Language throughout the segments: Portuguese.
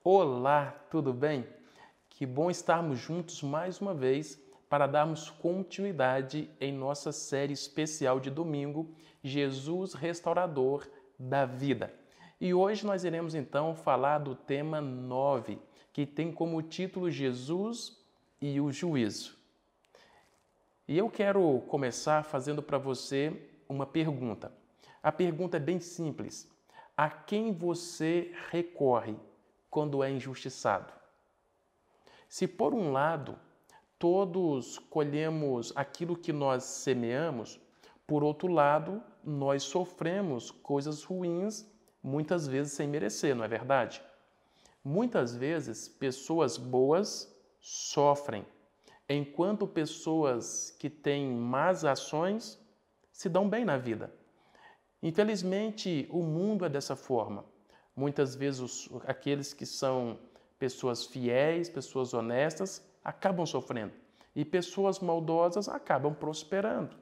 Olá, tudo bem? Que bom estarmos juntos mais uma vez para darmos continuidade em nossa série especial de domingo, Jesus Restaurador da Vida. E hoje nós iremos então falar do tema 9, que tem como título Jesus e o Juízo. E eu quero começar fazendo para você uma pergunta. A pergunta é bem simples. A quem você recorre quando é injustiçado? Se por um lado todos colhemos aquilo que nós semeamos, por outro lado nós sofremos coisas ruins, muitas vezes sem merecer, não é verdade? Muitas vezes pessoas boas sofrem, enquanto pessoas que têm más ações se dão bem na vida. Infelizmente, o mundo é dessa forma. Muitas vezes aqueles que são pessoas fiéis, pessoas honestas, acabam sofrendo. E pessoas maldosas acabam prosperando.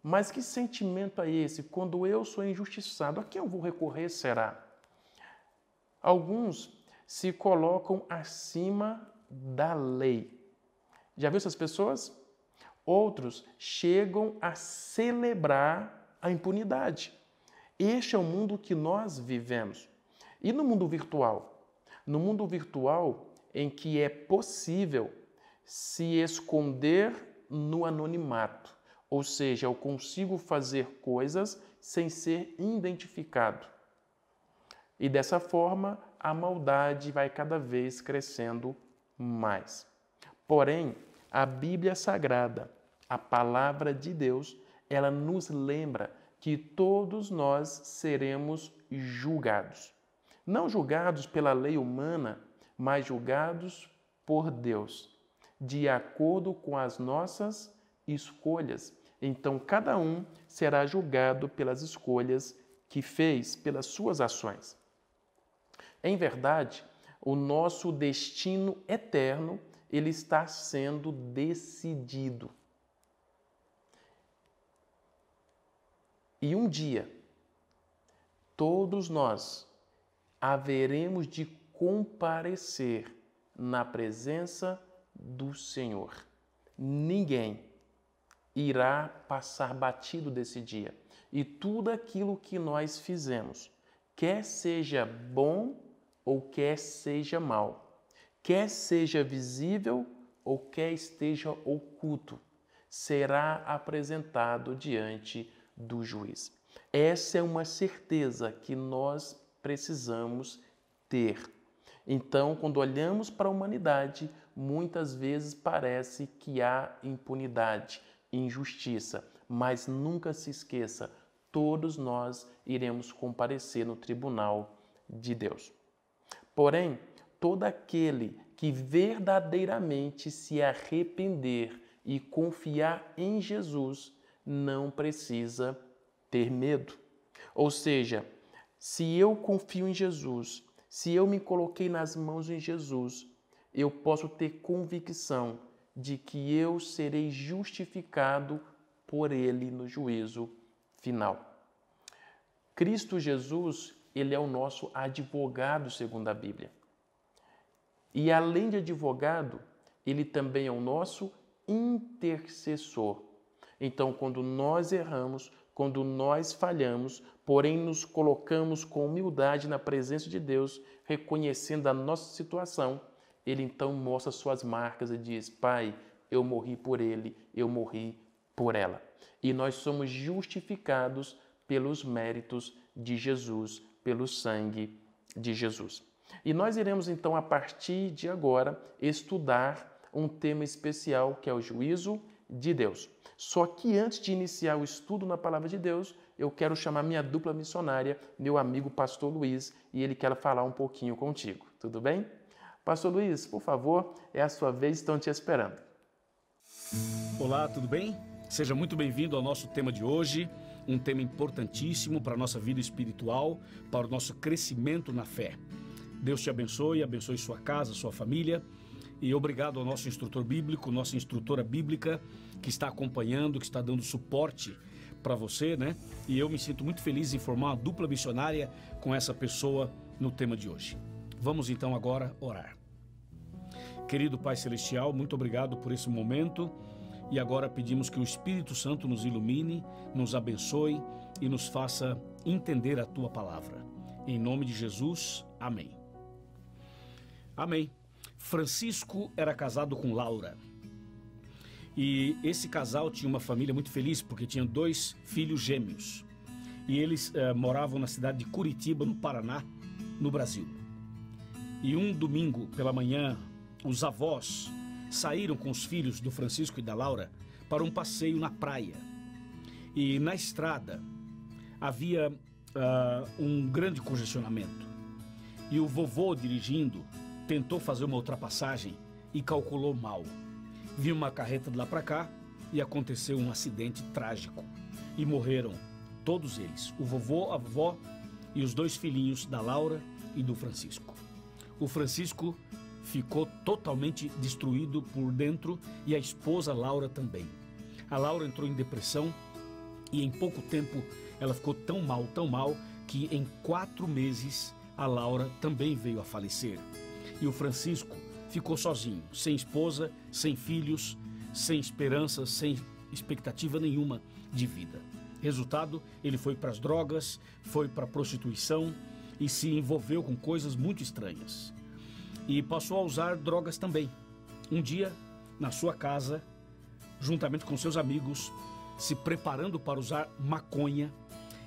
Mas que sentimento é esse? Quando eu sou injustiçado, a quem eu vou recorrer será? Alguns se colocam acima da lei. Já viu essas pessoas? Outros chegam a celebrar a impunidade. Este é o mundo que nós vivemos. E no mundo virtual? No mundo virtual em que é possível se esconder no anonimato. Ou seja, eu consigo fazer coisas sem ser identificado. E dessa forma, a maldade vai cada vez crescendo mais. Porém, a Bíblia Sagrada, a Palavra de Deus, ela nos lembra que todos nós seremos julgados. Não julgados pela lei humana, mas julgados por Deus, de acordo com as nossas escolhas. Então, cada um será julgado pelas escolhas que fez, pelas suas ações. Em verdade, o nosso destino eterno, ele está sendo decidido. E um dia, todos nós haveremos de comparecer na presença do Senhor. Ninguém irá passar batido desse dia. E tudo aquilo que nós fizemos, quer seja bom ou quer seja mal, quer seja visível ou quer esteja oculto, será apresentado diante do juiz. Essa é uma certeza que nós precisamos ter. Então, quando olhamos para a humanidade, muitas vezes parece que há impunidade, injustiça, mas nunca se esqueça, todos nós iremos comparecer no tribunal de Deus. Porém, todo aquele que verdadeiramente se arrepender e confiar em Jesus não precisa ter medo. Ou seja, se eu confio em Jesus, se eu me coloquei nas mãos de Jesus, eu posso ter convicção de que eu serei justificado por Ele no juízo final. Cristo Jesus, Ele é o nosso advogado, segundo a Bíblia. E além de advogado, Ele também é o nosso intercessor. Então, quando nós erramos, quando nós falhamos, porém nos colocamos com humildade na presença de Deus, reconhecendo a nossa situação, Ele então mostra suas marcas e diz: Pai, eu morri por ele, eu morri por ela. E nós somos justificados pelos méritos de Jesus, pelo sangue de Jesus. E nós iremos então, a partir de agora, estudar um tema especial que é o juízo de Deus. Só que antes de iniciar o estudo na Palavra de Deus, eu quero chamar minha dupla missionária, meu amigo Pastor Luiz, e ele quer falar um pouquinho contigo. Tudo bem? Pastor Luiz, por favor, é a sua vez, estão te esperando. Olá, tudo bem? Seja muito bem-vindo ao nosso tema de hoje, um tema importantíssimo para a nossa vida espiritual, para o nosso crescimento na fé. Deus te abençoe, abençoe sua casa, sua família. E obrigado ao nosso instrutor bíblico, nossa instrutora bíblica, que está acompanhando, que está dando suporte para você, né? E eu me sinto muito feliz em formar uma dupla missionária com essa pessoa no tema de hoje. Vamos então agora orar. Querido Pai Celestial, muito obrigado por esse momento e agora pedimos que o Espírito Santo nos ilumine, nos abençoe e nos faça entender a Tua palavra. Em nome de Jesus, amém. Amém. Francisco era casado com Laura e esse casal tinha uma família muito feliz porque tinha 2 filhos gêmeos e eles moravam na cidade de Curitiba, no Paraná, no Brasil. E um domingo pela manhã, os avós saíram com os filhos do Francisco e da Laura para um passeio na praia. E na estrada havia um grande congestionamento. E o vovô, dirigindo, tentou fazer uma ultrapassagem e calculou mal. Viu uma carreta de lá para cá e aconteceu um acidente trágico. E morreram todos eles, o vovô, a vovó e os 2 filhinhos da Laura e do Francisco. O Francisco ficou totalmente destruído por dentro e a esposa Laura também. A Laura entrou em depressão e em pouco tempo ela ficou tão mal, que em 4 meses a Laura também veio a falecer. E o Francisco ficou sozinho, sem esposa, sem filhos, sem esperança, sem expectativa nenhuma de vida. Resultado, ele foi para as drogas, foi para a prostituição e se envolveu com coisas muito estranhas. E passou a usar drogas também. Um dia, na sua casa, juntamente com seus amigos, se preparando para usar maconha,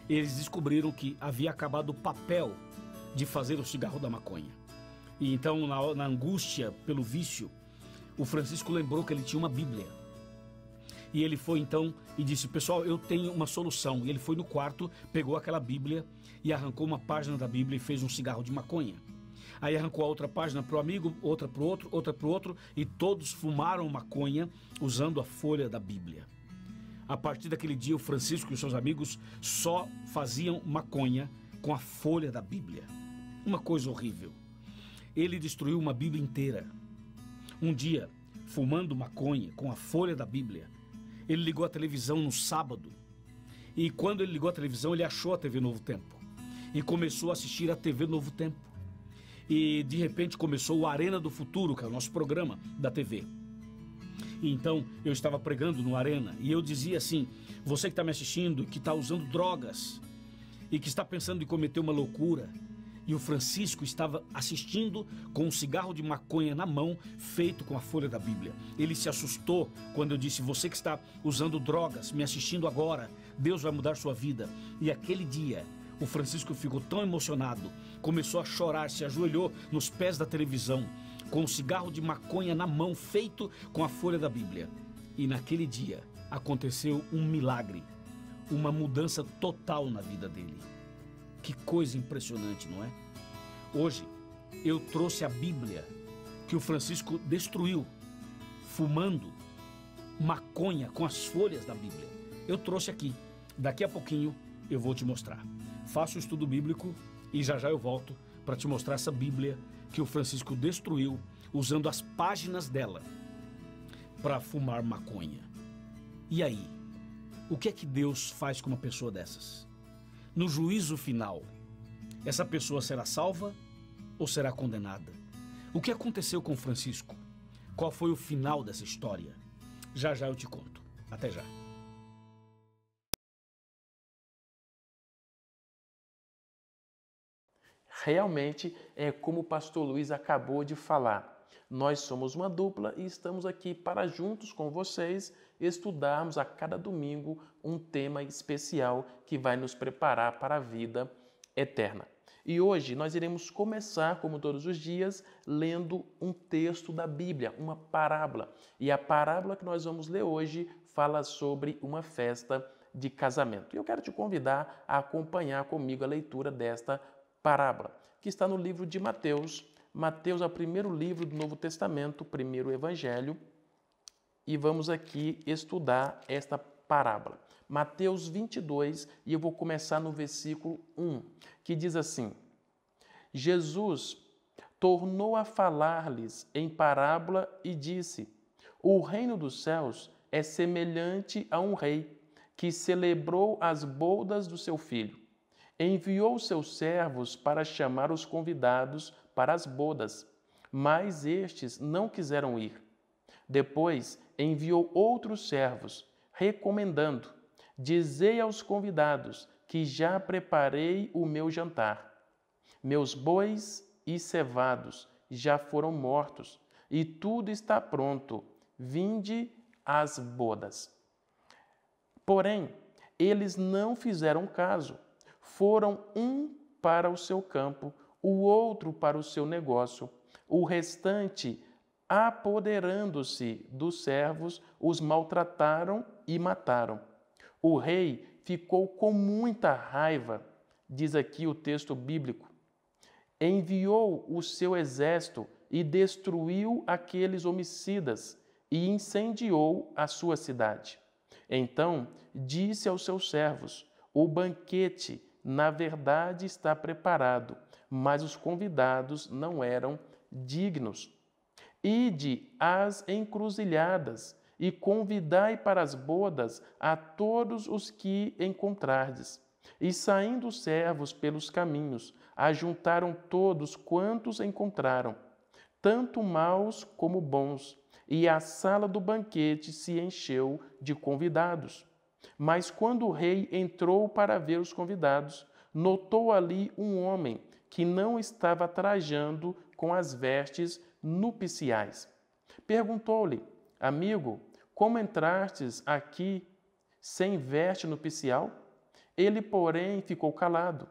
eles descobriram que havia acabado o papel de fazer o cigarro da maconha. E então, na angústia pelo vício, o Francisco lembrou que ele tinha uma Bíblia. E ele foi então e disse: pessoal, eu tenho uma solução. E ele foi no quarto, pegou aquela Bíblia e arrancou uma página da Bíblia e fez um cigarro de maconha. Aí arrancou a outra página para o amigo, outra para o outro, outra para o outro, e todos fumaram maconha usando a folha da Bíblia. A partir daquele dia, o Francisco e os seus amigos só faziam maconha com a folha da Bíblia. Uma coisa horrível. Ele destruiu uma Bíblia inteira. Um dia, fumando maconha com a folha da Bíblia, ele ligou a televisão no sábado. E quando ele ligou a televisão, ele achou a TV Novo Tempo. E começou a assistir a TV Novo Tempo. E de repente começou o Arena do Futuro, que é o nosso programa da TV. E então eu estava pregando no Arena e eu dizia assim: você que está me assistindo, que está usando drogas e que está pensando em cometer uma loucura. E o Francisco estava assistindo com um cigarro de maconha na mão, feito com a folha da Bíblia. Ele se assustou quando eu disse: você que está usando drogas, me assistindo agora, Deus vai mudar sua vida. E aquele dia, o Francisco ficou tão emocionado, começou a chorar, se ajoelhou nos pés da televisão, com um cigarro de maconha na mão, feito com a folha da Bíblia. E naquele dia, aconteceu um milagre, uma mudança total na vida dele. Que coisa impressionante, não é? Hoje, eu trouxe a Bíblia que o Francisco destruiu, fumando maconha com as folhas da Bíblia. Eu trouxe aqui. Daqui a pouquinho eu vou te mostrar. Faça o estudo bíblico e já já eu volto para te mostrar essa Bíblia que o Francisco destruiu usando as páginas dela para fumar maconha. E aí? O que é que Deus faz com uma pessoa dessas? No juízo final, essa pessoa será salva ou será condenada? O que aconteceu com Francisco? Qual foi o final dessa história? Já já eu te conto. Até já. Realmente é como o pastor Luiz acabou de falar. Nós somos uma dupla e estamos aqui para, juntos com vocês, estudarmos a cada domingo um tema especial que vai nos preparar para a vida eterna. E hoje nós iremos começar, como todos os dias, lendo um texto da Bíblia, uma parábola. E a parábola que nós vamos ler hoje fala sobre uma festa de casamento. E eu quero te convidar a acompanhar comigo a leitura desta parábola, que está no livro de Mateus. Mateus é o primeiro livro do Novo Testamento, o primeiro evangelho, e vamos aqui estudar esta parábola. Mateus 22, e eu vou começar no versículo 1, que diz assim: Jesus tornou a falar-lhes em parábola e disse: o reino dos céus é semelhante a um rei que celebrou as bodas do seu filho. Enviou seus servos para chamar os convidados para as bodas, mas estes não quiseram ir. Depois enviou outros servos, recomendando: dizei aos convidados que já preparei o meu jantar. Meus bois e cevados já foram mortos, e tudo está pronto. Vinde às bodas. Porém, eles não fizeram caso. Foram um para o seu campo, o outro para o seu negócio. O restante, apoderando-se dos servos, os maltrataram e mataram. O rei ficou com muita raiva, diz aqui o texto bíblico. Enviou o seu exército e destruiu aqueles homicidas e incendiou a sua cidade. Então disse aos seus servos: o banquete, na verdade, está preparado, mas os convidados não eram dignos. Ide às encruzilhadas e convidai para as bodas a todos os que encontrardes. E saindo os servos pelos caminhos, ajuntaram todos quantos encontraram, tanto maus como bons, e a sala do banquete se encheu de convidados. Mas quando o rei entrou para ver os convidados, notou ali um homem que não estava trajando com as vestes nupciais. Perguntou-lhe: amigo, como entrastes aqui sem veste nupcial? Ele, porém, ficou calado.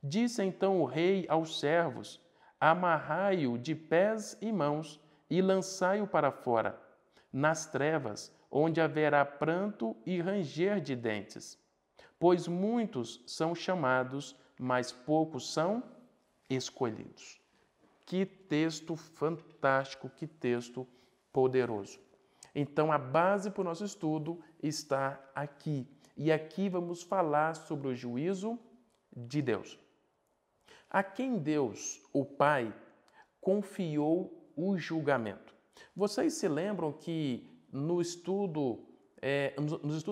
Disse então o rei aos servos: amarrai-o de pés e mãos e lançai-o para fora, nas trevas, onde haverá pranto e ranger de dentes. Pois muitos são chamados, mas poucos são escolhidos. Que texto fantástico, que texto poderoso. Então, a base para o nosso estudo está aqui. E aqui vamos falar sobre o juízo de Deus. A quem Deus, o Pai, confiou o julgamento. Vocês se lembram que nos estudos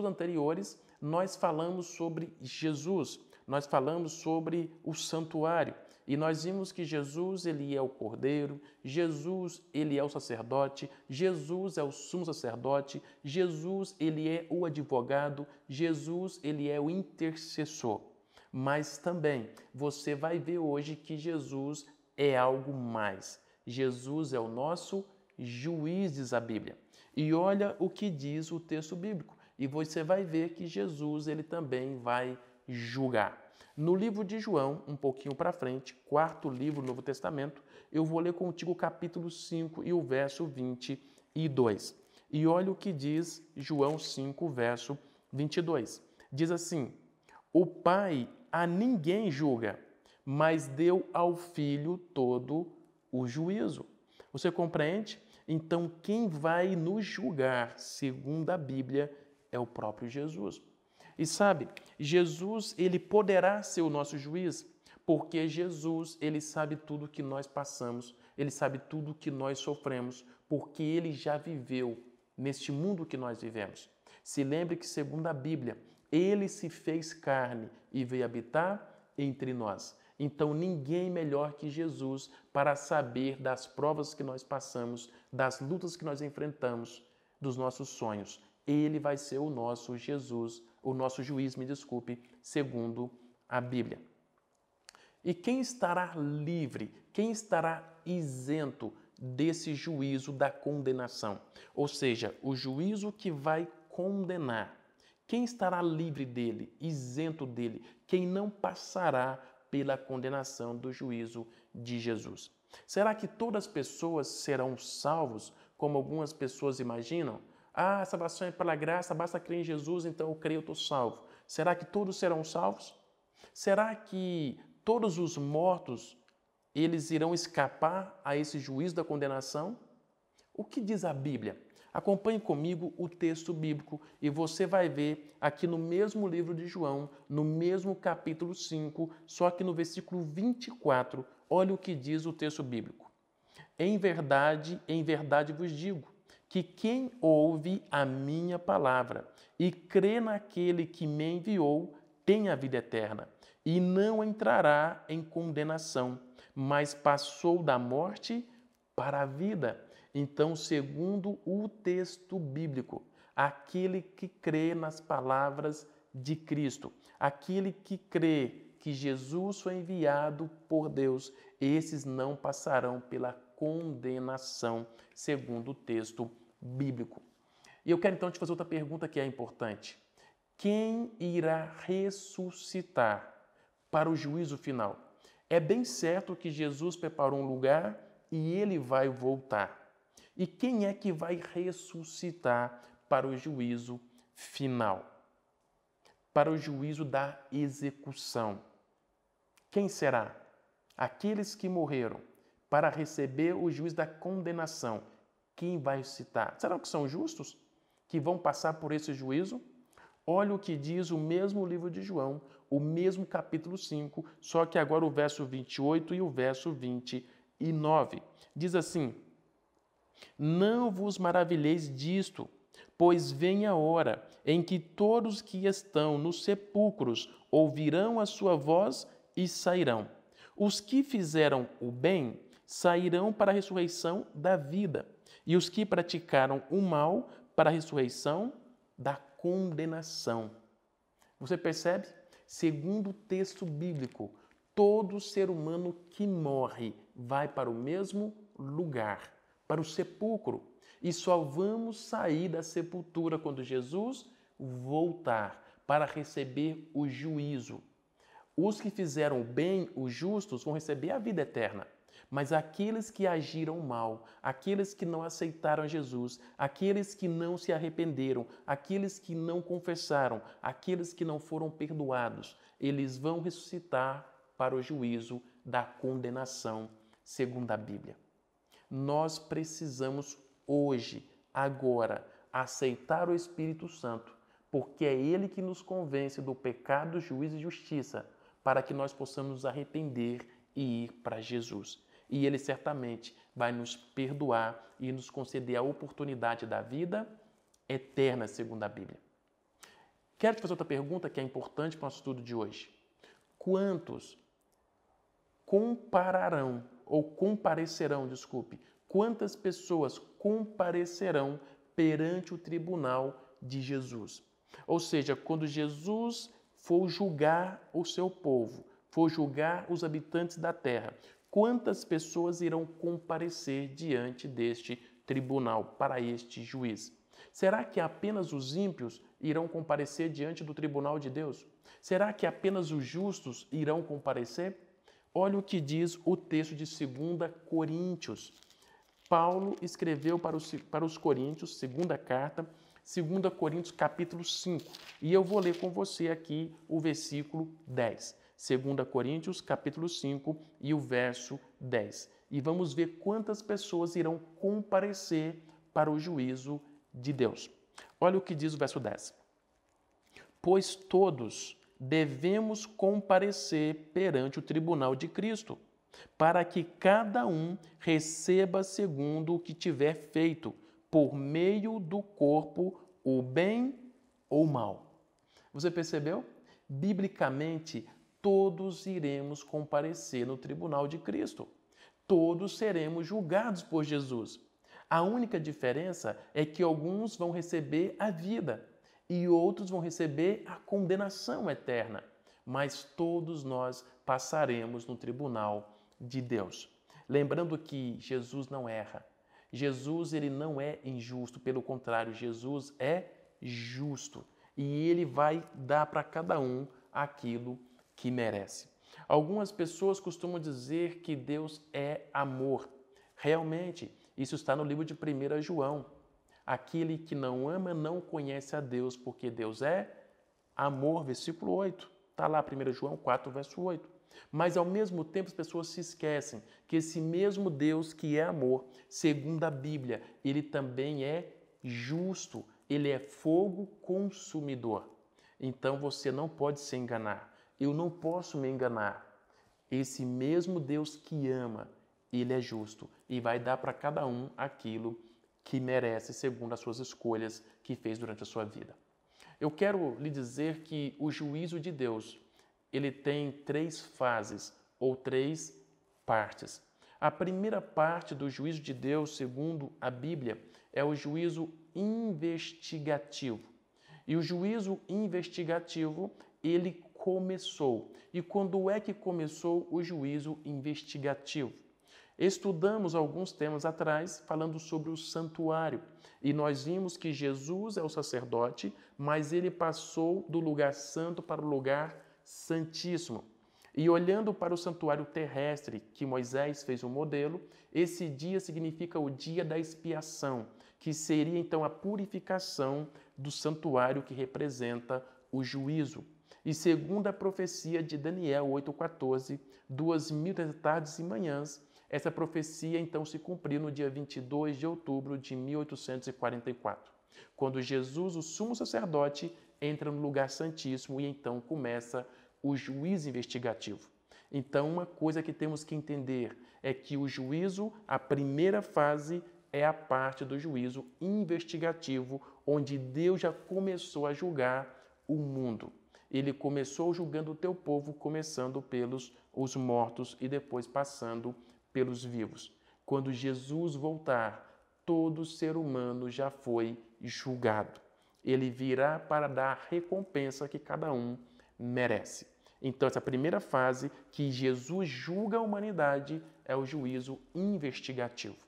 anteriores nós falamos sobre Jesus, nós falamos sobre o santuário e nós vimos que Jesus ele é o Cordeiro, Jesus ele é o sacerdote, Jesus é o sumo sacerdote, Jesus ele é o advogado, Jesus ele é o intercessor. Mas também você vai ver hoje que Jesus é algo mais. Jesus é o nosso juiz, diz a Bíblia. E olha o que diz o texto bíblico. E você vai ver que Jesus ele também vai julgar. No livro de João, um pouquinho para frente, quarto livro do Novo Testamento, eu vou ler contigo o capítulo 5 e o verso 22. E olha o que diz João 5, verso 22. Diz assim: o Pai a ninguém julga, mas deu ao Filho todo o juízo. Você compreende? Então, quem vai nos julgar, segundo a Bíblia, é o próprio Jesus. E sabe, Jesus, ele poderá ser o nosso juiz, porque Jesus, ele sabe tudo que nós passamos, ele sabe tudo que nós sofremos, porque ele já viveu neste mundo que nós vivemos. Se lembre que, segundo a Bíblia, ele se fez carne e veio habitar entre nós. Então, ninguém melhor que Jesus para saber das provas que nós passamos, das lutas que nós enfrentamos, dos nossos sonhos. Ele vai ser o nosso Jesus, o nosso juiz, me desculpe, segundo a Bíblia. E quem estará livre, quem estará isento desse juízo da condenação? Ou seja, o juízo que vai condenar. Quem estará livre dele, isento dele? Quem não passará pela condenação do juízo de Jesus? Será que todas as pessoas serão salvos, como algumas pessoas imaginam? Ah, a salvação é pela graça, basta crer em Jesus, então eu creio, eu estou salvo. Será que todos serão salvos? Será que todos os mortos, eles irão escapar a esse juízo da condenação? O que diz a Bíblia? Acompanhe comigo o texto bíblico e você vai ver aqui no mesmo livro de João, no mesmo capítulo 5, só que no versículo 24, olha o que diz o texto bíblico. Em verdade vos digo, que quem ouve a minha palavra e crê naquele que me enviou, tem a vida eterna e não entrará em condenação, mas passou da morte para a vida. Então, segundo o texto bíblico, aquele que crê nas palavras de Cristo, aquele que crê que Jesus foi enviado por Deus, esses não passarão pela condenação, segundo o texto bíblico. E eu quero então te fazer outra pergunta que é importante. Quem irá ressuscitar para o juízo final? É bem certo que Jesus preparou um lugar e ele vai voltar. E quem é que vai ressuscitar para o juízo final? Para o juízo da execução. Quem será? Aqueles que morreram para receber o juízo da condenação. Quem vai ressuscitar? Será que são justos que vão passar por esse juízo? Olha o que diz o mesmo livro de João, o mesmo capítulo 5, só que agora o verso 28 e o verso 29. Diz assim: Não vos maravilheis disto, pois vem a hora em que todos que estão nos sepulcros ouvirão a sua voz e sairão. Os que fizeram o bem sairão para a ressurreição da vida, e os que praticaram o mal para a ressurreição da condenação. Você percebe? Segundo o texto bíblico, todo ser humano que morre vai para o mesmo lugar, para o sepulcro. E só vamos sair da sepultura quando Jesus voltar para receber o juízo. Os que fizeram o bem, os justos, vão receber a vida eterna. Mas aqueles que agiram mal, aqueles que não aceitaram Jesus, aqueles que não se arrependeram, aqueles que não confessaram, aqueles que não foram perdoados, eles vão ressuscitar para o juízo da condenação, segundo a Bíblia. Nós precisamos hoje, agora, aceitar o Espírito Santo, porque é Ele que nos convence do pecado, juízo e justiça, para que nós possamos nos arrepender e ir para Jesus. E Ele certamente vai nos perdoar e nos conceder a oportunidade da vida eterna, segundo a Bíblia. Quero te fazer outra pergunta que é importante para o nosso estudo de hoje. Quantos quantas pessoas comparecerão perante o tribunal de Jesus? Ou seja, quando Jesus for julgar o seu povo, for julgar os habitantes da terra, quantas pessoas irão comparecer diante deste tribunal, para este juiz? Será que apenas os ímpios irão comparecer diante do tribunal de Deus? Será que apenas os justos irão comparecer? Olha o que diz o texto de 2 Coríntios. Paulo escreveu para os Coríntios, segunda carta, 2 Coríntios capítulo 5. E eu vou ler com você aqui o versículo 10. 2 Coríntios capítulo 5 e o verso 10. E vamos ver quantas pessoas irão comparecer para o juízo de Deus. Olha o que diz o verso 10. Pois todos devemos comparecer perante o tribunal de Cristo, para que cada um receba segundo o que tiver feito, por meio do corpo, o bem ou o mal. Você percebeu? Biblicamente, todos iremos comparecer no tribunal de Cristo. Todos seremos julgados por Jesus. A única diferença é que alguns vão receber a vida e outros vão receber a condenação eterna. Mas todos nós passaremos no tribunal de Deus. Lembrando que Jesus não erra. Jesus ele não é injusto, pelo contrário, Jesus é justo. E ele vai dar para cada um aquilo que merece. Algumas pessoas costumam dizer que Deus é amor. Realmente, isso está no livro de 1 João. Aquele que não ama não conhece a Deus, porque Deus é amor, versículo 8. Está lá 1 João 4, verso 8. Mas, ao mesmo tempo, as pessoas se esquecem que esse mesmo Deus que é amor, segundo a Bíblia, ele também é justo, ele é fogo consumidor. Então, você não pode se enganar. Eu não posso me enganar. Esse mesmo Deus que ama, ele é justo e vai dar para cada um aquilo que merece, segundo as suas escolhas que fez durante a sua vida. Eu quero lhe dizer que o juízo de Deus, ele tem 3 fases ou 3 partes. A primeira parte do juízo de Deus, segundo a Bíblia, é o juízo investigativo. E o juízo investigativo, ele começou. E quando é que começou o juízo investigativo? Estudamos alguns temas atrás falando sobre o santuário. E nós vimos que Jesus é o sacerdote, mas ele passou do lugar santo para o lugar santíssimo. E olhando para o santuário terrestre, que Moisés fez um modelo, esse dia significa o dia da expiação, que seria então a purificação do santuário que representa o juízo. E segundo a profecia de Daniel 8,14, 2000 tardes e manhãs, essa profecia então se cumpriu no dia 22 de outubro de 1844, quando Jesus, o sumo sacerdote, entra no lugar santíssimo e então começa o juízo investigativo. Então, uma coisa que temos que entender é que o juízo, a primeira fase, é a parte do juízo investigativo, onde Deus já começou a julgar o mundo. Ele começou julgando o teu povo, começando pelos os mortos e depois passando pelos vivos. Quando Jesus voltar, todo ser humano já foi julgado. Ele virá para dar a recompensa que cada um merece. Então, essa primeira fase, que Jesus julga a humanidade, é o juízo investigativo.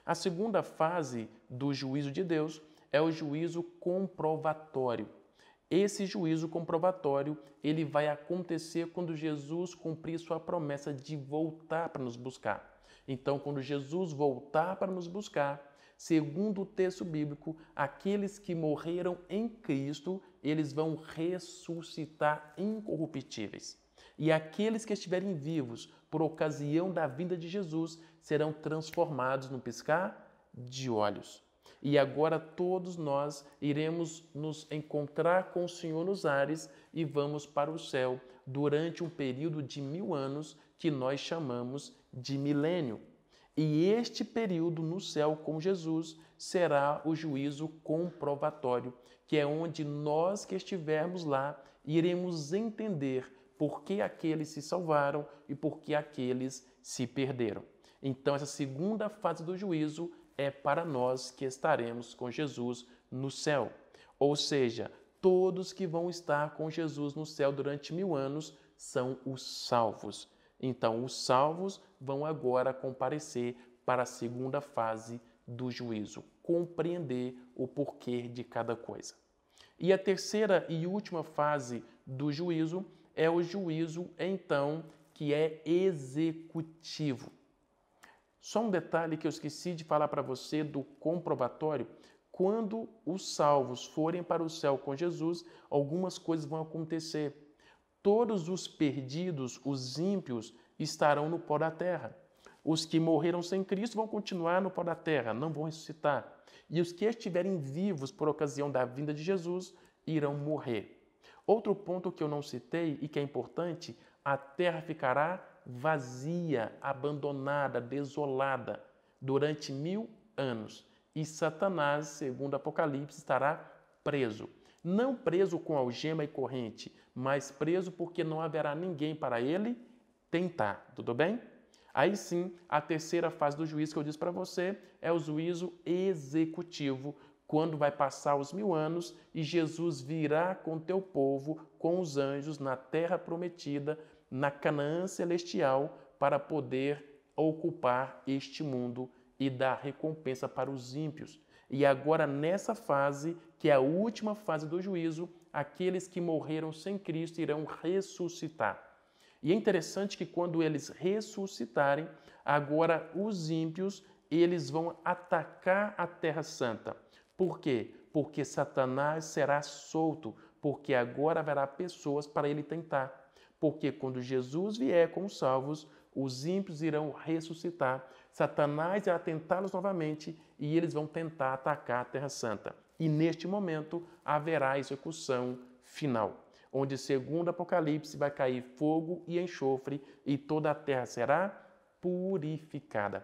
A segunda fase do juízo de Deus é o juízo comprovatório. Esse juízo comprovatório, ele vai acontecer quando Jesus cumprir sua promessa de voltar para nos buscar. Então, quando Jesus voltar para nos buscar, segundo o texto bíblico, aqueles que morreram em Cristo, eles vão ressuscitar incorruptíveis. E aqueles que estiverem vivos por ocasião da vinda de Jesus serão transformados no piscar de olhos. E agora todos nós iremos nos encontrar com o Senhor nos ares e vamos para o céu durante um período de 1000 anos que nós chamamos de milênio. E este período no céu com Jesus será o juízo comprovatório, que é onde nós que estivermos lá iremos entender por que aqueles se salvaram e por que aqueles se perderam. Então, essa segunda fase do juízo é para nós que estaremos com Jesus no céu. Ou seja, todos que vão estar com Jesus no céu durante 1000 anos são os salvos. Então, os salvos vão agora comparecer para a segunda fase do juízo, compreender o porquê de cada coisa. E a terceira e última fase do juízo é o juízo, então, que é executivo. Só um detalhe que eu esqueci de falar para você do comprovatório. Quando os salvos forem para o céu com Jesus, algumas coisas vão acontecer. Todos os perdidos, os ímpios, estarão no pó da terra. Os que morreram sem Cristo vão continuar no pó da terra, não vão ressuscitar. E os que estiverem vivos por ocasião da vinda de Jesus irão morrer. Outro ponto que eu não citei e que é importante, a terra ficará vazia, abandonada, desolada durante 1000 anos. E Satanás, segundo Apocalipse, estará preso. Não preso com algema e corrente, mas preso porque não haverá ninguém para ele tentar. Tudo bem? Aí sim, a terceira fase do juízo que eu disse para você é o juízo executivo, quando vai passar os 1000 anos e Jesus virá com teu povo, com os anjos, na terra prometida, na Canaã celestial, para poder ocupar este mundo e dar recompensa para os ímpios. E agora, nessa fase, que é a última fase do juízo, aqueles que morreram sem Cristo irão ressuscitar. E é interessante que quando eles ressuscitarem, agora os ímpios, eles vão atacar a Terra Santa. Por quê? Porque Satanás será solto, porque agora haverá pessoas para ele tentar. Porque quando Jesus vier com os salvos, os ímpios irão ressuscitar, Satanás irá tentá-los novamente e eles vão tentar atacar a Terra Santa. E neste momento haverá execução final, onde, segundo Apocalipse, vai cair fogo e enxofre e toda a terra será purificada.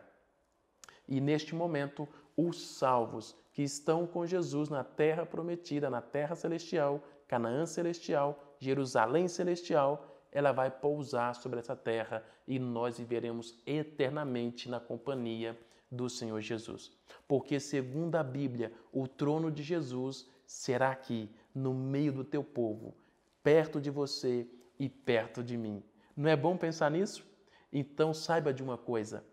E neste momento, os salvos que estão com Jesus na terra prometida, na terra celestial, Canaã celestial, Jerusalém celestial, ela vai pousar sobre essa terra e nós viveremos eternamente na companhia do Senhor Jesus. Porque, segundo a Bíblia, o trono de Jesus será aqui, no meio do teu povo, perto de você e perto de mim. Não é bom pensar nisso? Então saiba de uma coisa,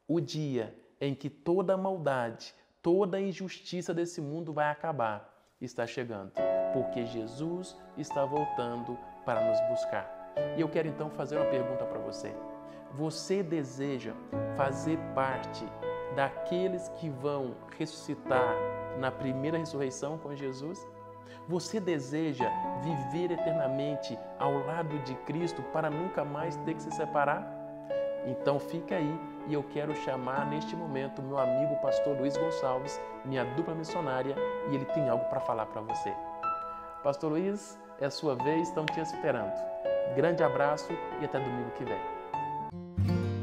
o dia em que toda a maldade, toda a injustiça desse mundo vai acabar, está chegando, porque Jesus está voltando para nos buscar. E eu quero então fazer uma pergunta para você. Você deseja fazer parte daqueles que vão ressuscitar na primeira ressurreição com Jesus? Você deseja viver eternamente ao lado de Cristo para nunca mais ter que se separar? Então fica aí e eu quero chamar neste momento meu amigo pastor Luiz Gonçalves, minha dupla missionária, e ele tem algo para falar para você. Pastor Luiz, é a sua vez, estão te esperando. Grande abraço e até domingo que vem.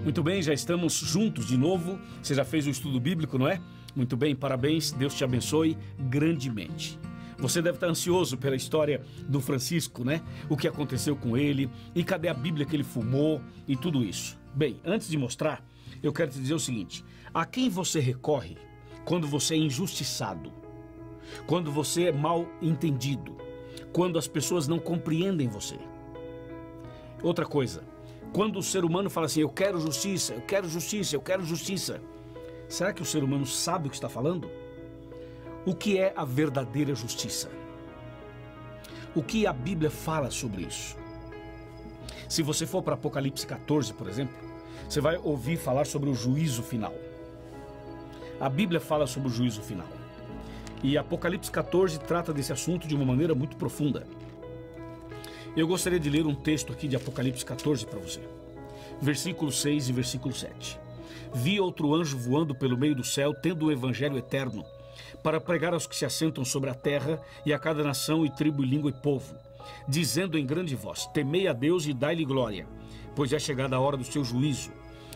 Muito bem, já estamos juntos de novo. Você já fez o estudo bíblico, não é? Muito bem, parabéns, Deus te abençoe grandemente. Você deve estar ansioso pela história do Francisco, né? O que aconteceu com ele e cadê a Bíblia que ele fumou e tudo isso. Bem, antes de mostrar, eu quero te dizer o seguinte: a quem você recorre quando você é injustiçado, quando você é mal entendido, quando as pessoas não compreendem você? Outra coisa, quando o ser humano fala assim, eu quero justiça, eu quero justiça, eu quero justiça, será que o ser humano sabe o que está falando? O que é a verdadeira justiça? O que a Bíblia fala sobre isso? Se você for para Apocalipse 14, por exemplo, você vai ouvir falar sobre o juízo final. A Bíblia fala sobre o juízo final. E Apocalipse 14 trata desse assunto de uma maneira muito profunda. Eu gostaria de ler um texto aqui de Apocalipse 14 para você. Versículo 6 e versículo 7. Vi outro anjo voando pelo meio do céu, tendo o evangelho eterno, para pregar aos que se assentam sobre a terra e a cada nação e tribo e língua e povo, dizendo em grande voz, temei a Deus e dai-lhe glória, pois é chegada a hora do seu juízo,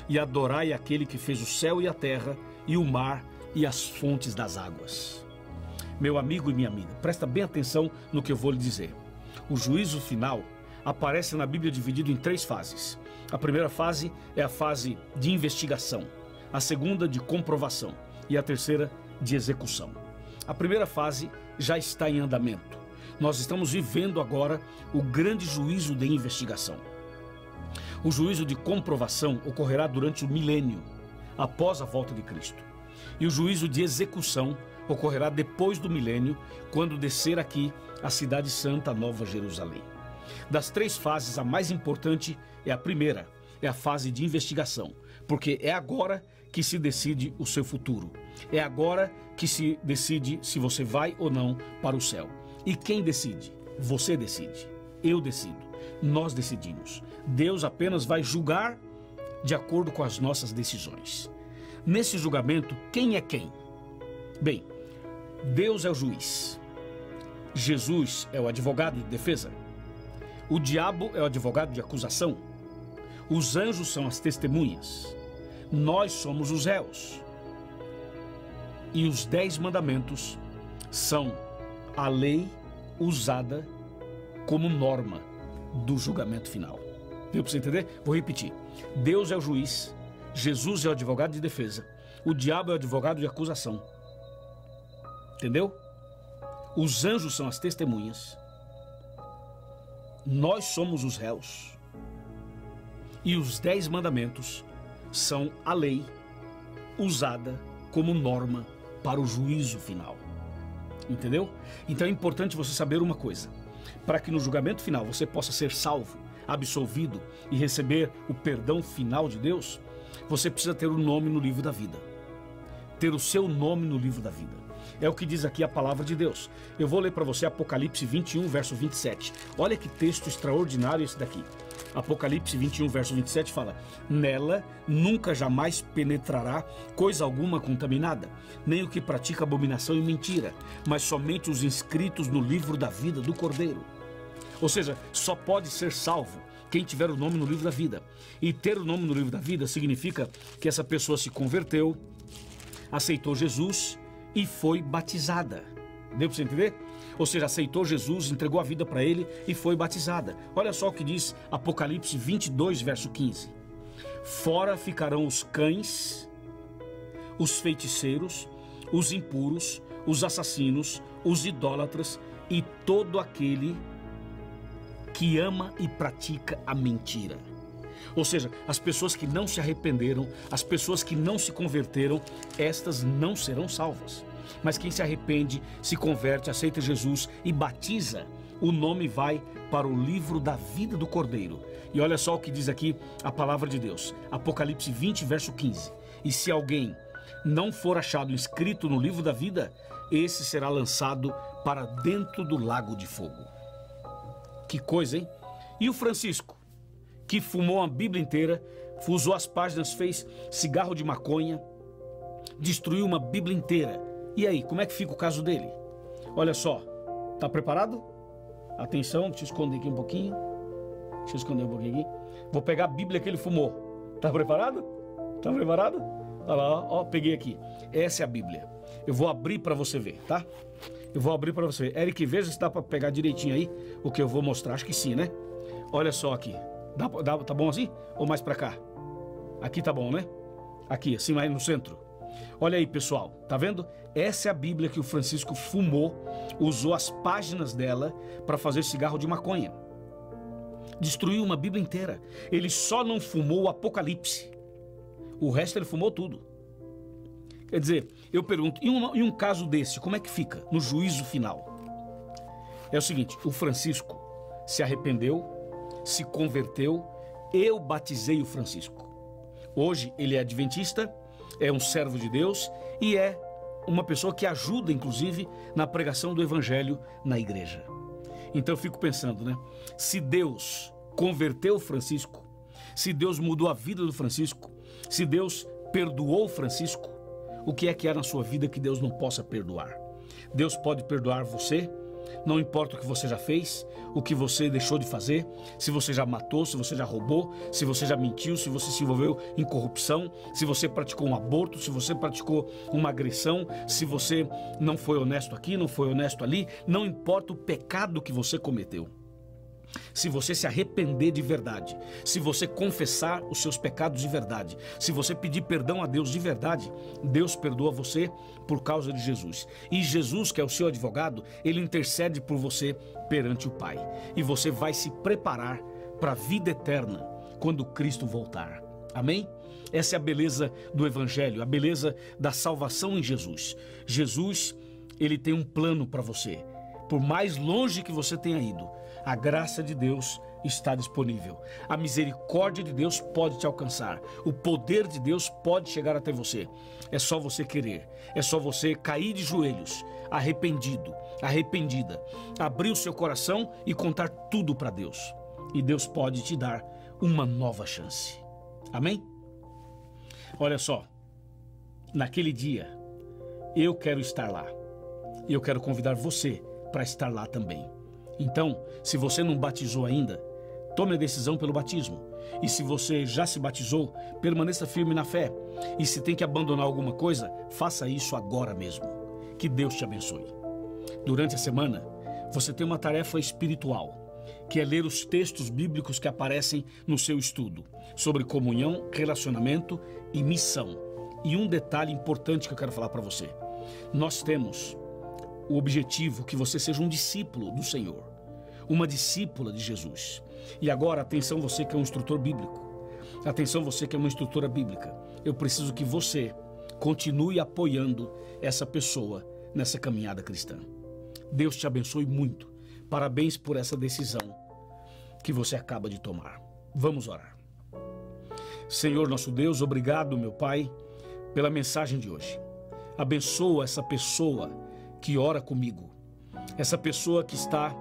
e adorai aquele que fez o céu e a terra, e o mar e as fontes das águas. Meu amigo e minha amiga, presta bem atenção no que eu vou lhe dizer. O juízo final aparece na Bíblia dividido em 3 fases. A primeira fase é a fase de investigação, a segunda de comprovação e a terceira de execução. A primeira fase já está em andamento. Nós estamos vivendo agora o grande juízo de investigação. O juízo de comprovação ocorrerá durante o milênio, após a volta de Cristo. E o juízo de execução ocorrerá depois do milênio, quando descer aqui a cidade santa, Nova Jerusalém. Das 3 fases, a mais importante é a primeira, é a fase de investigação, porque é agora que se decide o seu futuro. É agora que se decide se você vai ou não para o céu. E quem decide? Você decide. Eu decido. Nós decidimos. Deus apenas vai julgar de acordo com as nossas decisões. Nesse julgamento, quem é quem? Bem, Deus é o juiz. Jesus é o advogado de defesa. O diabo é o advogado de acusação. Os anjos são as testemunhas. Nós somos os réus. E os 10 mandamentos são a lei usada como norma do julgamento final. Deu para você entender? Vou repetir. Deus é o juiz, Jesus é o advogado de defesa, o diabo é o advogado de acusação. Entendeu? Os anjos são as testemunhas. Nós somos os réus. E os 10 mandamentos são a lei usada como norma para o juízo final. Entendeu? Então é importante você saber uma coisa. Para que no julgamento final você possa ser salvo, absolvido e receber o perdão final de Deus, você precisa ter o nome no livro da vida. Ter o seu nome no livro da vida. É o que diz aqui a palavra de Deus. Eu vou ler para você Apocalipse 21, verso 27. Olha que texto extraordinário esse daqui. Apocalipse 21, verso 27 fala: nela nunca jamais penetrará coisa alguma contaminada, nem o que pratica abominação e mentira, mas somente os inscritos no livro da vida do Cordeiro. Ou seja, só pode ser salvo quem tiver o nome no livro da vida. E ter o nome no livro da vida significa que essa pessoa se converteu, aceitou Jesus e foi batizada. Deu para você entender? ou seja, aceitou Jesus, entregou a vida para ele e foi batizada. Olha só o que diz Apocalipse 22, verso 15. Fora ficarão os cães, os feiticeiros, os impuros, os assassinos, os idólatras e todo aquele que ama e pratica a mentira. Ou seja, as pessoas que não se arrependeram, as pessoas que não se converteram, estas não serão salvas. Mas quem se arrepende, se converte, aceita Jesus e batiza, o nome vai para o livro da vida do Cordeiro. E olha só o que diz aqui a palavra de Deus. Apocalipse 20, verso 15. E se alguém não for achado inscrito no livro da vida, esse será lançado para dentro do lago de fogo. Que coisa, hein? E o Francisco, que fumou a Bíblia inteira, usou as páginas, fez cigarro de maconha, destruiu uma Bíblia inteira. E aí, como é que fica o caso dele? Olha só, tá preparado? Atenção, deixa eu esconder aqui um pouquinho. Deixa eu esconder um pouquinho aqui. Vou pegar a Bíblia que ele fumou. Tá preparado? Tá preparado? Olha lá, ó, peguei aqui. Essa é a Bíblia. Eu vou abrir para você ver, tá? Eu vou abrir para você ver. Eric, veja se dá para pegar direitinho aí o que eu vou mostrar. Acho que sim, né? Olha só aqui. Tá bom assim? Ou mais para cá? Aqui tá bom, né? Aqui, assim, mais no centro. Olha aí, pessoal. Tá vendo? Essa é a Bíblia que o Francisco fumou, usou as páginas dela para fazer cigarro de maconha. Destruiu uma Bíblia inteira. Ele só não fumou o Apocalipse. O resto ele fumou tudo. Quer dizer, eu pergunto, em um caso desse, como é que fica no juízo final? É o seguinte, o Francisco se arrependeu, se converteu, eu batizei o Francisco. Hoje ele é adventista, é um servo de Deus e é uma pessoa que ajuda, inclusive, na pregação do Evangelho na igreja. Então eu fico pensando, né? Se Deus converteu o Francisco, se Deus mudou a vida do Francisco, se Deus perdoou o Francisco, o que é que há na sua vida que Deus não possa perdoar? Deus pode perdoar você, não importa o que você já fez, o que você deixou de fazer, se você já matou, se você já roubou, se você já mentiu, se você se envolveu em corrupção, se você praticou um aborto, se você praticou uma agressão, se você não foi honesto aqui, não foi honesto ali, não importa o pecado que você cometeu. Se você se arrepender de verdade, se você confessar os seus pecados de verdade, se você pedir perdão a Deus de verdade, Deus perdoa você por causa de Jesus. E Jesus, que é o seu advogado, ele intercede por você perante o Pai. E você vai se preparar para a vida eterna quando Cristo voltar. Amém? Essa é a beleza do Evangelho, a beleza da salvação em Jesus. Jesus, ele tem um plano para você. Por mais longe que você tenha ido, a graça de Deus está disponível. A misericórdia de Deus pode te alcançar. O poder de Deus pode chegar até você. É só você querer. É só você cair de joelhos, arrependido, arrependida, abrir o seu coração e contar tudo para Deus. E Deus pode te dar uma nova chance. Amém? Olha só, naquele dia, eu quero estar lá. E eu quero convidar você para estar lá também. Então, se você não batizou ainda, tome a decisão pelo batismo. E se você já se batizou, permaneça firme na fé. E se tem que abandonar alguma coisa, faça isso agora mesmo. Que Deus te abençoe. Durante a semana, você tem uma tarefa espiritual, que é ler os textos bíblicos que aparecem no seu estudo, sobre comunhão, relacionamento e missão. E um detalhe importante que eu quero falar para você. Nós temos o objetivo que você seja um discípulo do Senhor, uma discípula de Jesus. E agora, atenção você que é um instrutor bíblico, atenção você que é uma instrutora bíblica, eu preciso que você continue apoiando essa pessoa nessa caminhada cristã. Deus te abençoe muito. Parabéns por essa decisão que você acaba de tomar. Vamos orar. Senhor nosso Deus, obrigado, meu Pai, pela mensagem de hoje. Abençoa essa pessoa que ora comigo, essa pessoa que está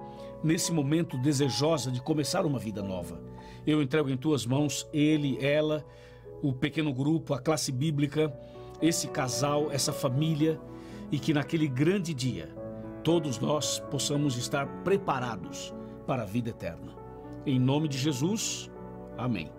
nesse momento desejosa de começar uma vida nova. Eu entrego em tuas mãos ele, ela, o pequeno grupo, a classe bíblica, esse casal, essa família, e que naquele grande dia todos nós possamos estar preparados para a vida eterna. Em nome de Jesus, amém.